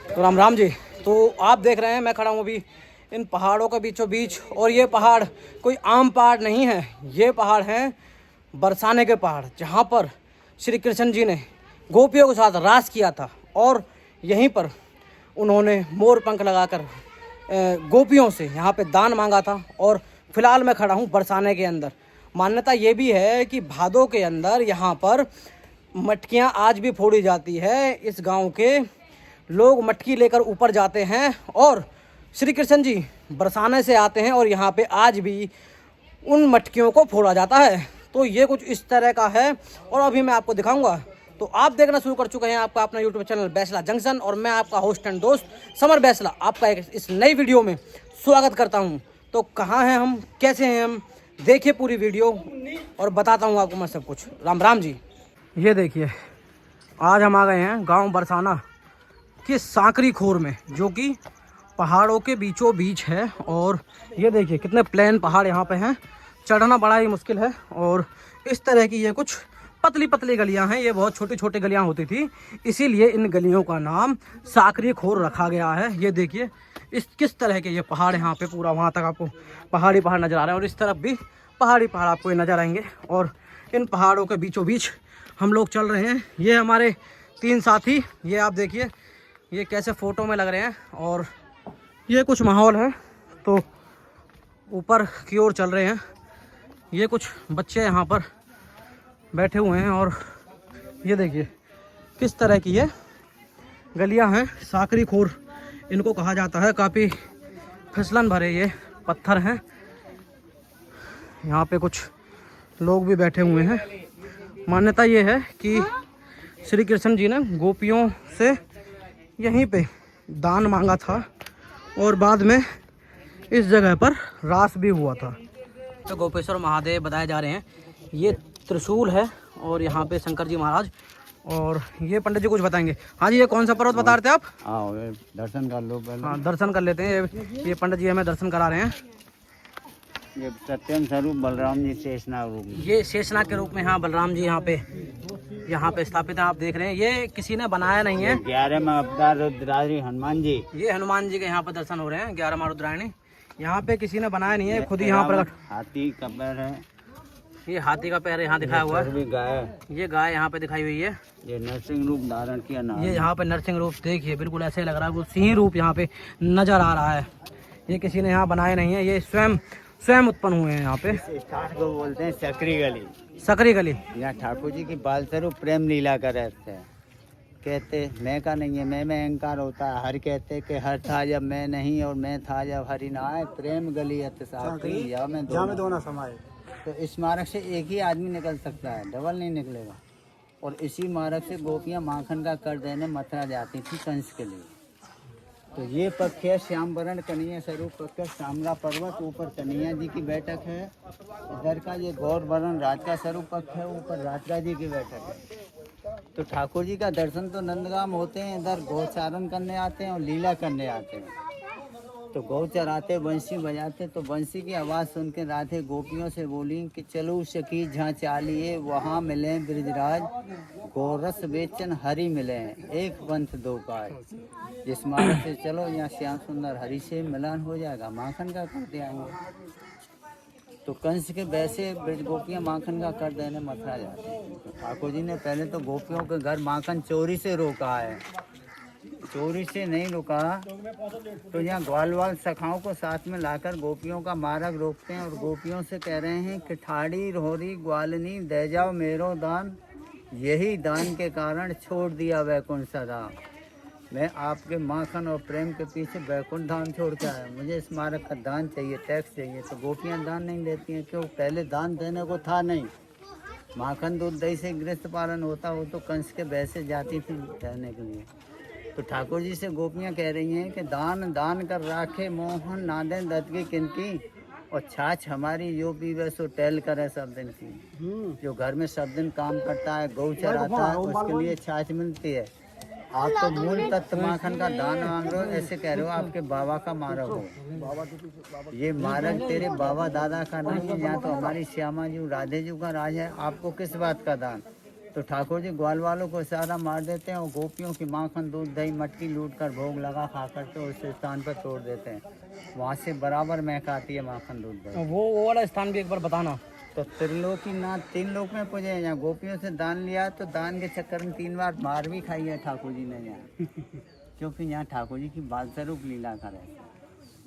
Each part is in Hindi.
तो राम राम जी। तो आप देख रहे हैं मैं खड़ा हूँ अभी इन पहाड़ों के बीचों बीच, और ये पहाड़ कोई आम पहाड़ नहीं है। ये पहाड़ हैं बरसाने के पहाड़, जहाँ पर श्री कृष्ण जी ने गोपियों के साथ रास किया था, और यहीं पर उन्होंने मोर पंख लगाकर गोपियों से यहाँ पे दान मांगा था। और फिलहाल मैं खड़ा हूँ बरसाने के अंदर। मान्यता ये भी है कि भादों के अंदर यहाँ पर मटकियाँ आज भी फोड़ी जाती है। इस गांव के लोग मटकी लेकर ऊपर जाते हैं और श्री कृष्ण जी बरसाने से आते हैं, और यहाँ पे आज भी उन मटकियों को फोड़ा जाता है। तो ये कुछ इस तरह का है, और अभी मैं आपको दिखाऊंगा। तो आप देखना शुरू कर चुके हैं आपका अपना यूट्यूब चैनल बैसला जंक्शन, और मैं आपका होस्ट एंड दोस्त समर बैसला आपका एक इस नई वीडियो में स्वागत करता हूं। तो कहाँ हैं हम, कैसे हैं हम, देखिए पूरी वीडियो और बताता हूं आपको मैं सब कुछ। राम राम जी। ये देखिए, आज हम आ गए हैं गांव बरसाना के सांकरी खोर में, जो कि पहाड़ों के बीचों बीच है। और ये देखिए कितने प्लेन पहाड़ यहाँ पे हैं, चढ़ना बड़ा ही मुश्किल है। और इस तरह की ये कुछ पतली पतली गलियां हैं। ये बहुत छोटी छोटी गलियां होती थी, इसीलिए इन गलियों का नाम सांकरी खोर रखा गया है। ये देखिए इस किस तरह के ये पहाड़ यहाँ पे, पूरा वहाँ तक आपको पहाड़ी पहाड़ नज़र आ रहे हैं, और इस तरफ भी पहाड़ी पहाड़ आपको नज़र आएंगे। और इन पहाड़ों के बीचों बीच हम लोग चल रहे हैं। ये हमारे 3 साथी, ये आप देखिए ये कैसे फ़ोटो में लग रहे हैं। और ये कुछ माहौल है, तो ऊपर की ओर चल रहे हैं। ये कुछ बच्चे यहाँ पर बैठे हुए हैं, और ये देखिए किस तरह की ये गलियां हैं। सांकरी खोर इनको कहा जाता है। काफ़ी फिसलन भरे ये पत्थर हैं। यहाँ पे कुछ लोग भी बैठे हुए हैं। मान्यता ये है कि श्री कृष्ण जी ने गोपियों से यहीं पे दान मांगा था, और बाद में इस जगह पर रास भी हुआ था। तो गोपेश्वर महादेव बताए जा रहे हैं। ये त्रिशूल है, और यहाँ पे शंकर जी महाराज, और ये पंडित जी कुछ बताएंगे। हाँ जी, ये कौन सा पर्वत बता रहे थे आप? दर्शन कर लो पहले। हाँ, दर्शन कर लेते हैं। ये पंडित जी हमें दर्शन करा रहे हैं। ये सत्यम स्वरूप बलराम जी शेषनाग रूप, ये शेषनाग के रूप में, हाँ, बलराम जी यहाँ पे स्थापित है। आप देख रहे हैं, ये किसी ने बनाया नहीं है। 11वां अवतार रुद्राणी हनुमान जी। ये हनुमान जी के यहाँ पर दर्शन हो रहे हैं। 11वां रुद्राणी यहाँ पे किसी ने बनाया नहीं है, खुद ही यहाँ पर। हाथी का पैर है, ये हाथी का पैर यहाँ दिखाया हुआ है। गाय, ये गाय यहाँ पे दिखाई हुई है। ये नरसिंह रूप धारण किया ना। ये यहाँ पे नरसिंह रूप देखिए, बिल्कुल ऐसे लग रहा है वो सिंह रूप यहाँ पे नजर आ रहा है। ये किसी ने यहाँ बनाया नहीं है, ये स्वयं उत्पन्न हुए हैं यहाँ पे। स्थान को बोलते हैं सकरी गली। सकरी गली। यहाँ ठाकुर जी की बाल स्वरूप प्रेम लीला कर रहते हैं। कहते मैं का नहीं है, मैं में अहंकार होता है। हर कहते कि हर था जब मैं नहीं, और मैं था जब हरि ना आए। प्रेम गली में दोनों समाये। तो इस मार्ग से एक ही आदमी निकल सकता है, डबल नहीं निकलेगा। और इसी मार्ग से गोपियाँ माखन का कर देने मथुरा जाती थी कंस के लिए। तो ये पक्ष है श्याम वरण कन्हैया स्वरूप पक्ष, शामला पर्वत, ऊपर कन्हैया जी की बैठक है। इधर का ये गौर वरण राज का स्वरूप पक्ष है, ऊपर राजा जी की बैठक है। तो ठाकुर जी का दर्शन तो नंदगाम होते हैं, इधर गौचारण करने आते हैं और लीला करने आते हैं। तो गौ चराते बंसी बजाते, तो बंसी की आवाज़ सुन के राधे गोपियों से बोली कि चलो सखी जहाँ चालिए, वहाँ मिले ब्रिजराज, गोरस बेचन हरि मिले, एक पंथ दो पाए। जिस मार्ग से चलो यहाँ श्याम सुंदर हरि से मिलन हो जाएगा, माखन का करते आएंगे। तो कंस के वैसे ब्रज गोपियाँ माखन का कर देने मथुरा जाती हैं। तो ठाकुर जी ने पहले तो गोपियों के घर माखन चोरी से रोका है। चोरी से नहीं रुका, तो यहाँ ग्वाल वाल सखाओं को साथ में लाकर गोपियों का मार्ग रोकते हैं, और गोपियों से कह रहे हैं कि ठाड़ी रोहरी ग्वालनी दे जाओ मेरो दान, यही दान के कारण छोड़ दिया वैकुंठ सदा। मैं आपके माखन और प्रेम के पीछे वैकुंठ धाम छोड़ के आया, मुझे इस मार्ग का दान चाहिए, टैक्स चाहिए। तो गोपियाँ दान नहीं देती हैं, क्यों? पहले दान देने को था नहीं। माखन दूध दही से गृहस्थ पालन होता, वो तो कंस के वैसे जाती थी रहने के लिए। तो ठाकुर जी से गोपियाँ कह रही हैं कि दान दान कर राखे मोहन, ना दें दत्त की किनकी, और छाछ हमारी जो पीवे सो टहल करे सब दिन की। जो घर में सब दिन काम करता है, गौ चराता है, उसके लिए छाछ मिलती है। आप तो मूल तत्व माखन का दान मांग रहे हो, ऐसे कह रहे हो आपके बाबा का मार्ग हो। ये मार्ग तेरे बाबा दादा का नहीं है, यहाँ तो हमारी श्यामा जी राधे जी का राज है। आपको किस बात का दान? तो ठाकुर जी ग्वाल वालों को इशारा मार देते हैं और गोपियों की माखन दूध दही मटकी लूट कर भोग लगा खा करके उस स्थान पर तोड़ देते हैं। वहाँ से बराबर महक आती है माखन दूध दही। वो वाला स्थान भी एक बार बताना। तो त्रिलोकीनाथ 3 लोक में पूजे हैं। यहाँ गोपियों से दान लिया तो दान के चक्कर में 3 बार मार भी खाई है ठाकुर जी ने यहाँ क्योंकि यहाँ ठाकुर जी की बाल स्वरूप लीला करे।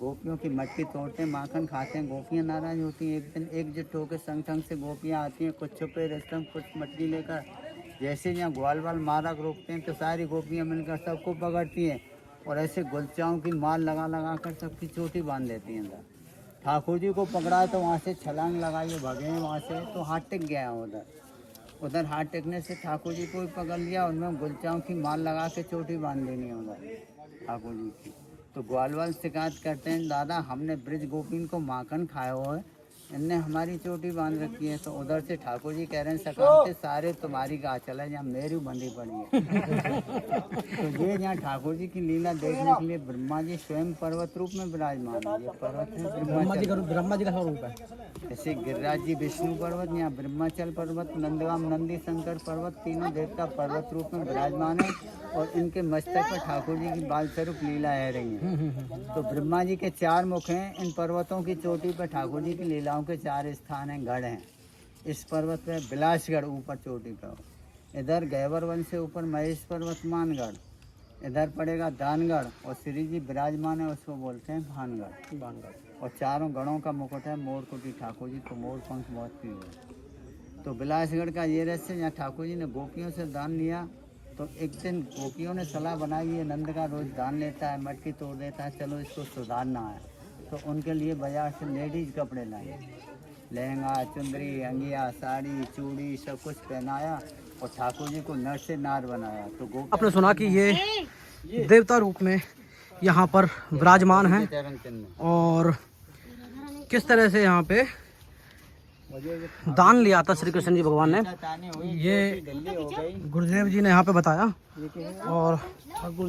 गोपियों की मटकी तोड़ते हैं, माखन खाते हैं, गोपियाँ नाराज होती हैं। एक दिन एकजुट होकर संग संग से गोपियाँ आती हैं, कुछ छुपे रेशम कुछ मटकी लेकर। जैसे यहाँ ग्वाल वाल मारक रोकते हैं तो सारी गोपियाँ मिलकर सबको पकड़ती हैं और ऐसे गुलचाओं की माल लगा लगा कर सबकी चोटी बांध देती हैं अंदर। ठाकुर जी को पकड़ा तो वहाँ से छलांग लगाई भगे वहाँ से तो हाथ टिक गया उधर हाथ टिकने से ठाकुर जी को भी पकड़ लिया। उनमें गुलचाओं की माल लगा के चोटी बांध देनी है उधर ठाकुर जी की। तो ग्वाल वाल शिकायत करते हैं, दादा हमने ब्रिज गोपीन को माखन खाया हुआ है, इनने हमारी चोटी बांध रखी है। तो उधर से ठाकुर जी कह रहे हैं सकाम से सारे तुम्हारी गाय चला है, यहाँ मेरी बंधी पड़ी है। तो ये यहाँ ठाकुर जी की लीला देखने के लिए ब्रह्मा जी स्वयं पर्वत रूप में विराजमान है। ये पर्वत है ब्रह्मा जी का स्वरूप है। जैसे गिरिराज जी विष्णु पर्वत, यहाँ ब्रह्माचल पर्वत, नंदगाम नंदी शंकर पर्वत, तीनों देवता पर्वत रूप में विराजमान है और इनके मस्तक पर ठाकुर जी की बाल स्वरूप लीला है रही है। तो ब्रह्मा जी के 4 मुख हैं। इन पर्वतों की चोटी पर ठाकुर जी की लीलाओं के 4 स्थान हैं, गढ़ हैं। इस पर्वत पर बिलासगढ़ ऊपर चोटी पर, इधर गैवर वन से ऊपर महेश पर्वत मानगढ़, इधर पड़ेगा दानगढ़ और श्री जी विराजमान है उसको बोलते हैं भानगढ़। और चारों गढ़ों का मुकुट है मोरकुटी। ठाकुर जी को मोर पंख बहुत प्रिय है। तो बिलासगढ़ का ये रहस्य, यहाँ ठाकुर जी ने गोपियों से दान लिया तो एक दिन गोपियों ने सलाह बनाई ये नंद का रोज दान लेता है, मटकी तोड़ देता है, चलो इसको सुधारना है। तो उनके लिए बाजार से लेडीज कपड़े लाए, लहंगा चुंदरी अंगिया साड़ी चूड़ी सब कुछ पहनाया और ठाकुर जी को नर से नार बनाया। तो गोपी आपने सुना कि ये देवता रूप में यहाँ पर विराजमान हैं चरण चिन्ह और किस तरह से यहाँ पे दान लिया था श्री कृष्ण जी भगवान ने, ये गुरुदेव जी ने यहाँ पे बताया। और ठाकुर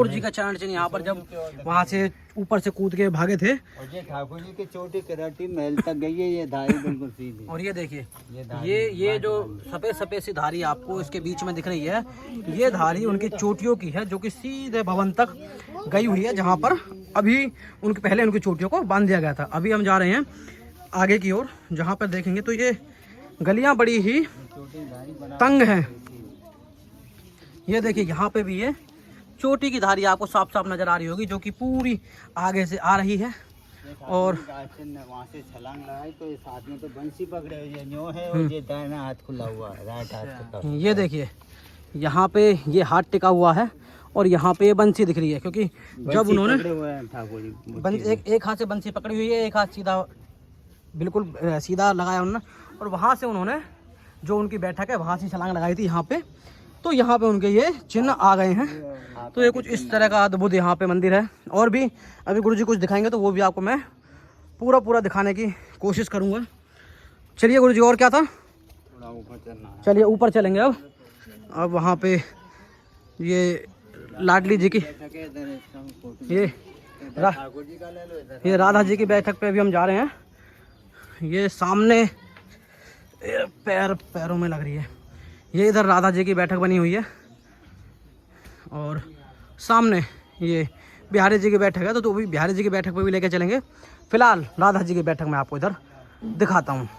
जी का चरण चिन्ह यहाँ पर जब वहाँ से ऊपर से कूद के भागे थे और ये ठाकुर जी की चोटी कराटी महल तक गई है। ये धारी बिल्कुल सीधी। और ये देखिए ये जो सफेद सफेद सी धारी आपको इसके बीच में दिख रही है, ये धारी उनकी चोटियों की है जो कि सीधे भवन तक गई हुई है, जहाँ पर अभी पहले उनकी चोटियों को बांध दिया गया था। अभी हम जा रहे हैं आगे की ओर, जहाँ पर देखेंगे तो ये गलियां बड़ी ही तंग हैं। ये देखिए यहाँ पे भी ये चोटी की धारी आपको साफ साफ नजर आ रही होगी जो कि पूरी आगे से आ रही है। और वहाँ से छलांग लगाई तो इस हाथ में तो बंसी पकड़े हुए न्यो है और ये दाहिना हाथ खुला हुआ है, राइट हाथ। ये देखिए यहाँ पे ये हाथ टिका हुआ है और यहाँ पे ये बंसी दिख रही है, क्योंकि जब उन्होंने एक हाथ से बंसी पकड़ी हुई है, एक हाथ सीधा बिल्कुल सीधा लगाया उन्होंने। और वहाँ से उन्होंने जो उनकी बैठक है वहाँ से छलांग लगाई थी यहाँ पे, तो यहाँ पे उनके ये चिन्ह आ गए हैं। तो ये कुछ इस तरह का अद्भुत यहाँ पे मंदिर है। और भी अभी गुरु जी कुछ दिखाएंगे तो वो भी आपको मैं पूरा दिखाने की कोशिश करूँगा। चलिए गुरु जी, और क्या था? चलिए ऊपर चलेंगे अब वहाँ पे ये लाडली जी की ये राधा जी की बैठक पे भी हम जा रहे हैं। ये सामने पैरों में लग रही है, ये इधर राधा जी की बैठक बनी हुई है और सामने ये बिहारी जी की बैठक है। तो भी बिहारी जी की बैठक पे भी लेके चलेंगे। फिलहाल राधा जी की बैठक में आपको इधर दिखाता हूँ।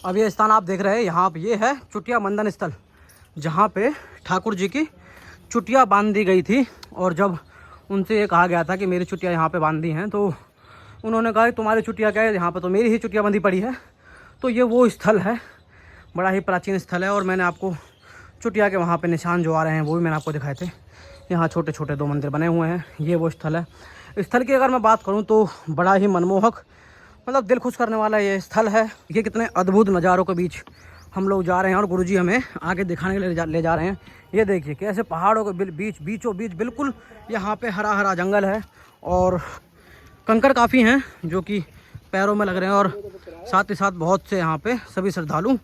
अब ये स्थान आप देख रहे हैं, यहाँ पे ये है चुटिया बंधन स्थल, जहाँ पे ठाकुर जी की चुटिया बांधी गई थी। और जब उनसे ये कहा गया था कि मेरी चुटिया यहाँ पे बांधी हैं, तो उन्होंने कहा तुम्हारी चुटिया क्या है, यहाँ पे तो मेरी ही चुटिया बंधी पड़ी है। तो ये वो स्थल है, बड़ा ही प्राचीन स्थल है। और मैंने आपको चुटिया के वहाँ पे निशान जो आ रहे हैं वो भी मैंने आपको दिखाए थे। यहाँ छोटे छोटे 2 मंदिर बने हुए हैं, ये वो स्थल है। स्थल की अगर मैं बात करूँ तो बड़ा ही मनमोहक, मतलब दिल खुश करने वाला ये स्थल है। ये कितने अद्भुत नज़ारों के बीच हम लोग जा रहे हैं और गुरुजी हमें आगे दिखाने के लिए ले जा रहे हैं। ये देखिए कैसे पहाड़ों के बीचों बीच बिल्कुल यहाँ पे हरा हरा जंगल है और कंकड़ काफ़ी हैं जो कि पैरों में लग रहे हैं। और साथ ही साथ बहुत से यहाँ पे सभी श्रद्धालु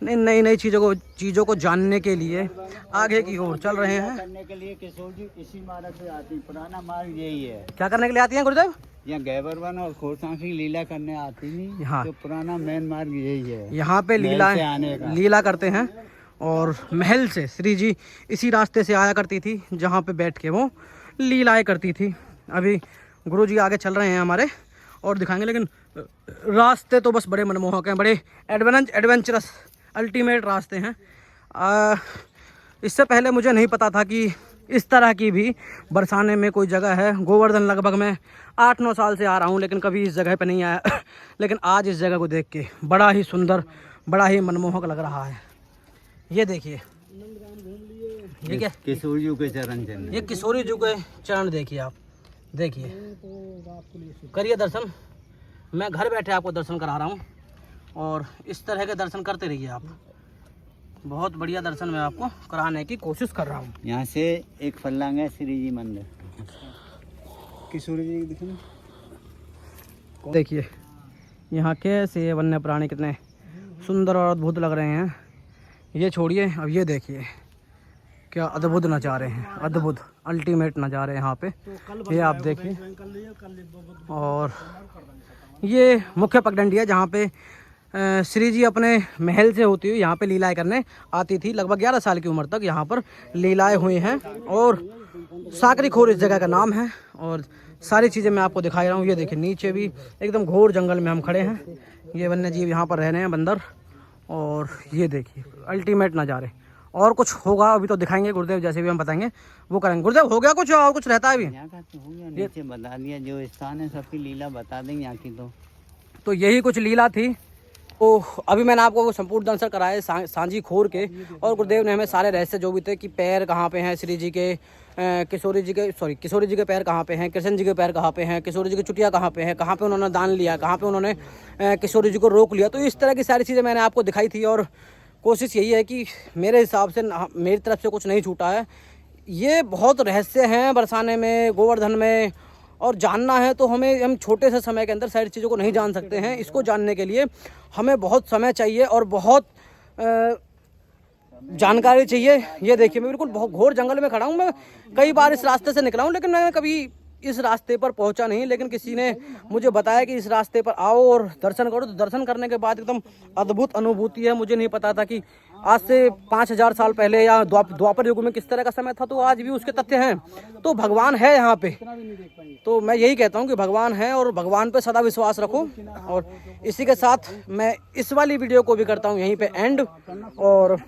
नई चीज़ों को जानने के लिए आगे की ओर चल रहे हैं। करने के लिए किशोर जी इसी मार्ग से आती, पुराना मार्ग यही है। क्या करने के लिए आती हैं गुरुदेव? यहाँ गैबरवन और खोरसां की लीला करने आती नहीं। हाँ, तो पुराना मेन मार्ग यही है। यहाँ पे लीला करते हैं और महल से श्री जी इसी रास्ते से आया करती थी जहाँ पे बैठ के वो लीलाएँ करती थी। अभी गुरु जी आगे चल रहे हैं हमारे और दिखाएंगे, लेकिन रास्ते तो बस बड़े मनमोहक हैं, बड़े एडवेंचरस अल्टीमेट रास्ते हैं। इससे पहले मुझे नहीं पता था कि इस तरह की भी बरसाने में कोई जगह है। गोवर्धन लगभग मैं 8-9 साल से आ रहा हूँ, लेकिन कभी इस जगह पे नहीं आया। लेकिन आज इस जगह को देख के बड़ा ही सुंदर, बड़ा ही मनमोहक लग रहा है। ये देखिए, ये क्या, किशोर जी के चरण चरण, ये किशोरी जी के चरण देखिए आप, देखिए, करिए दर्शन। मैं घर बैठे आपको दर्शन करा रहा हूँ और इस तरह के दर्शन करते रहिए आप। बहुत बढ़िया दर्शन मैं आपको कराने की कोशिश कर रहा हूँ। यहाँ से एक फल्लांग है श्री जी मंदिर, किशोरी जी दिखें। देखिए यहाँ कैसे ये वन्य प्राणी कितने सुंदर और अद्भुत लग रहे हैं। ये छोड़िए, अब ये देखिए क्या अद्भुत नज़ारे हैं, अद्भुत अल्टीमेट नज़ारे यहाँ पे, ये आप देखिए। और ये मुख्य पगडंडी है जहाँ पे श्री जी अपने महल से होती हुई यहाँ पे लीलाएं करने आती थी। लगभग 11 साल की उम्र तक यहाँ पर लीलाएं हुई हैं और साकरी खोर इस जगह का नाम है। और सारी चीज़ें मैं आपको दिखा रहा हूँ। ये देखिए नीचे भी एकदम घोर जंगल में हम खड़े हैं। ये वन्य जीव यहाँ पर रह रहे हैं, बंदर। और ये देखिए अल्टीमेट नज़ारे। और कुछ होगा अभी तो दिखाएंगे, गुरुदेव जैसे भी हम बताएंगे वो करेंगे। गुरुदेव हो गया कुछ और कुछ रहता है अभी? यहाँ का तो हो गया, नीचे बता दिया, जो स्थान है सबकी लीला बता देंगे यहाँ की। तो यही कुछ लीला थी। तो अभी मैंने आपको संपूर्ण दर्शन कराए सांझी खोर के, और गुरुदेव ने हमें सारे रहस्य जो भी थे कि पैर कहाँ पे हैं श्री जी के, किशोरी जी के पैर कहाँ पे हैं, कृष्ण जी के पैर कहाँ पे हैं, किशोरी जी की चुटिया कहाँ पे हैं, कहाँ पे उन्होंने दान लिया, कहाँ पे उन्होंने किशोरी जी को रोक लिया। तो इस तरह की सारी चीज़ें मैंने आपको दिखाई थी और कोशिश यही है कि मेरे हिसाब से मेरी तरफ से कुछ नहीं छूटा है। ये बहुत रहस्य हैं बरसाने में, गोवर्धन में, और जानना है तो हम छोटे से समय के अंदर सारी चीज़ों को नहीं जान सकते हैं। इसको जानने के लिए हमें बहुत समय चाहिए और बहुत जानकारी चाहिए। ये देखिए मैं बिल्कुल बहुत घोर जंगल में खड़ा हूँ। मैं कई बार इस रास्ते से निकला हूँ, लेकिन मैं कभी इस रास्ते पर पहुंचा नहीं। लेकिन किसी ने मुझे बताया कि इस रास्ते पर आओ और दर्शन करो। तो दर्शन करने के बाद एकदम अद्भुत अनुभूति है। मुझे नहीं पता था कि आज से 5000 साल पहले या द्वापर युग में किस तरह का समय था, तो आज भी उसके तथ्य हैं। तो भगवान है यहाँ पे। तो मैं यही कहता हूँ कि भगवान है और भगवान पे सदा विश्वास रखो। और इसी के साथ मैं इस वाली वीडियो को भी करता हूँ यहीं पे एंड। और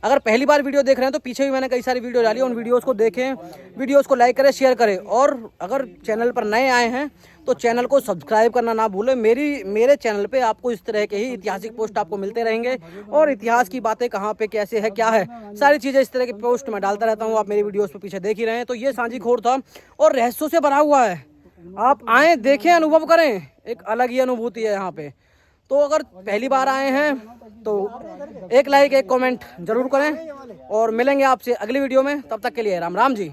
अगर पहली बार वीडियो देख रहे हैं तो पीछे भी मैंने कई सारी वीडियो डाली, उन वीडियोस को देखें, वीडियोस को लाइक करें, शेयर करें। और अगर चैनल पर नए आए हैं तो चैनल को सब्सक्राइब करना ना भूलें। मेरे चैनल पे आपको इस तरह के ही ऐतिहासिक पोस्ट आपको मिलते रहेंगे और इतिहास की बातें कहाँ पे कैसे है क्या है सारी चीज़ें इस तरह की पोस्ट मैं डालता रहता हूँ। आप मेरी वीडियोस पे पीछे देख ही रहे हैं। तो ये सांझी खोर था और रहस्यों से भरा हुआ है। आप आएँ, देखें, अनुभव करें, एक अलग ही अनुभूति है यहाँ पे। तो अगर पहली बार आए हैं तो एक लाइक, एक कमेंट जरूर करें और मिलेंगे आपसे अगली वीडियो में। तब तक के लिए राम राम जी।